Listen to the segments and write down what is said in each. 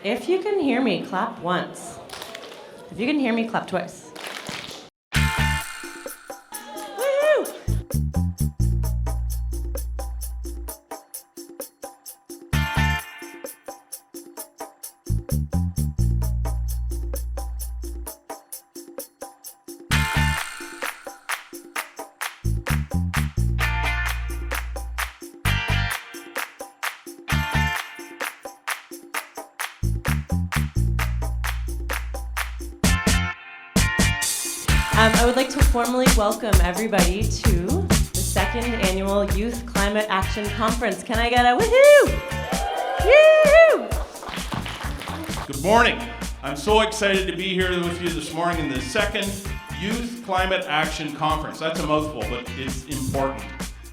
If you can hear me, clap once. If you can hear me, clap twice. Woo! I would like to formally welcome everybody to the second annual Youth Climate Action Conference. Can I get a woohoo? Woo! Good morning. I'm so excited to be here with you this morning in the second Youth Climate Action Conference. That's a mouthful, but it's important.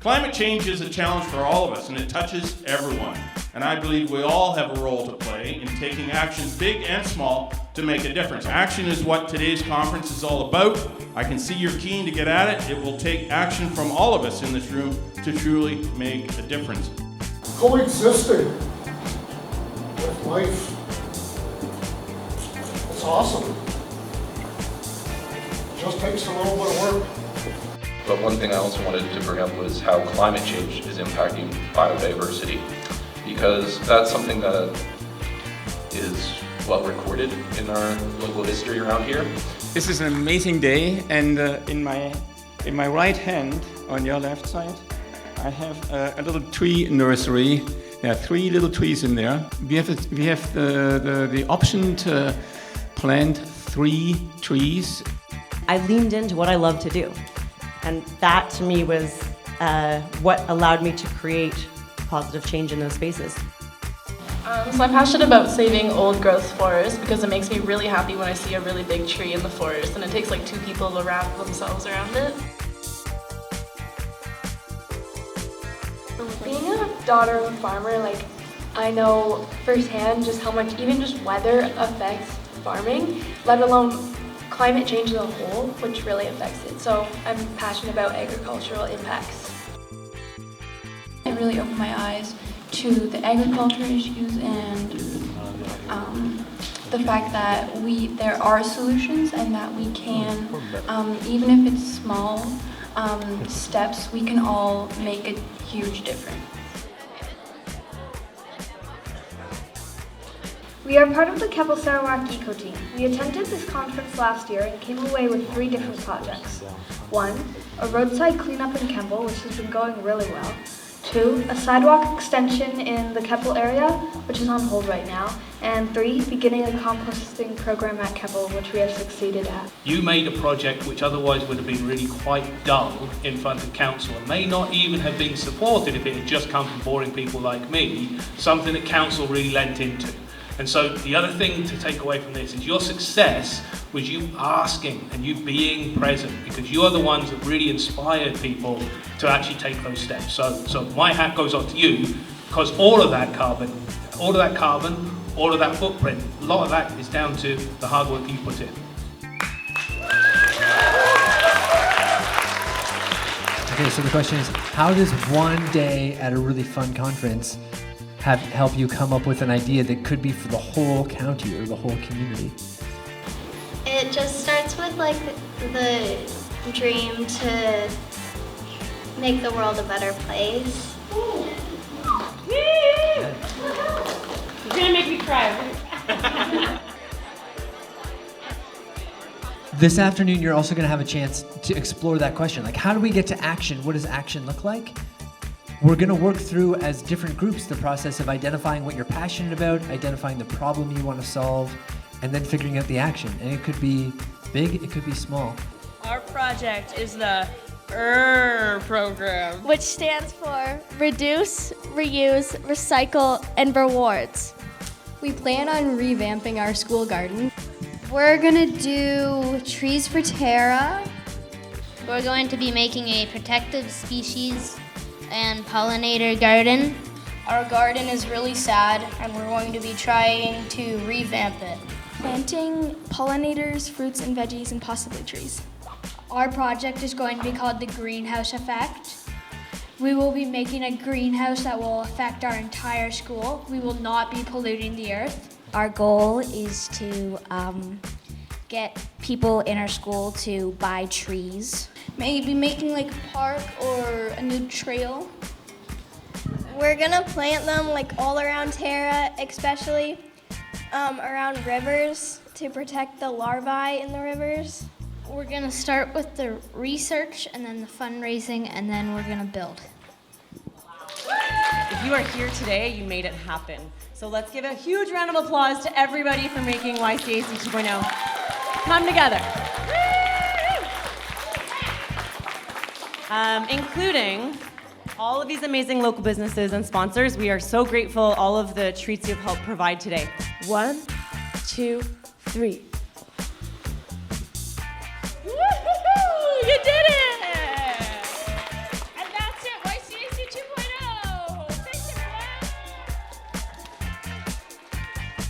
Climate change is a challenge for all of us, and it touches everyone. And I believe we all have a role to play in taking actions, big and small, to make a difference. Action is what today's conference is all about. I can see you're keen to get at it. It will take action from all of us in this room to truly make a difference. Coexisting with life. It's awesome. It just takes a little bit of work. But one thing I also wanted to bring up was how climate change is impacting biodiversity, because that's something that is well recorded in our local history around here. This is an amazing day, and in my right hand, on your left side, I have a little tree nursery. There are 3 little trees in there. We have the option to plant 3 trees. I leaned into what I love to do. And that to me was what allowed me to create positive change in those spaces. So I'm passionate about saving old growth forests because it makes me really happy when I see a really big tree in the forest, and it takes like 2 people to wrap themselves around it. Being a daughter of a farmer, I know firsthand just how much even just weather affects farming, let alone climate change as a whole, which really affects it. So I'm passionate about agricultural impacts. It really opened my eyes to the agriculture issues and the fact that there are solutions and that we can, even if it's small steps, we can all make a huge difference. We are part of the Keppel Sarawak Eco Team. We attended this conference last year and came away with 3 different projects. 1, a roadside cleanup in Keppel, which has been going really well. 2, a sidewalk extension in the Keppel area, which is on hold right now. And 3, beginning a composting program at Keppel, which we have succeeded at. You made a project which otherwise would have been really quite dull in front of council and may not even have been supported if it had just come from boring people like me, something that council really lent into. And so the other thing to take away from this is your success was you asking and you being present, because you are the ones that really inspired people to actually take those steps. So my hat goes off to you, because all of that carbon, all of that footprint, a lot of that is down to the hard work you put in. Okay, so the question is, how does one day at a really fun conference help you come up with an idea that could be for the whole county or the whole community? It just starts with the dream to make the world a better place. You're gonna make me cry. This afternoon, you're also gonna have a chance to explore that question. How do we get to action? What does action look like? We're going to work through, as different groups, the process of identifying what you're passionate about, identifying the problem you want to solve, and then figuring out the action. And it could be big, it could be small. Our project is the program, which stands for Reduce, Reuse, Recycle, and Rewards. We plan on revamping our school garden. We're going to do Trees for Tara. We're going to be making a protected species and pollinator garden. Our garden is really sad and we're going to be trying to revamp it. Planting pollinators, fruits and veggies, and possibly trees. Our project is going to be called the Greenhouse Effect. We will be making a greenhouse that will affect our entire school. We will not be polluting the earth. Our goal is to get people in our school to buy trees. Maybe making like a park or a new trail. We're gonna plant them like all around Tara, especially around rivers to protect the larvae in the rivers. We're gonna start with the research and then the fundraising, and then we're gonna build. If you are here today, you made it happen. So let's give a huge round of applause to everybody for making YCAC 2.0 come together. Including all of these amazing local businesses and sponsors. We are so grateful all of the treats you've helped provide today. 1, 2, 3.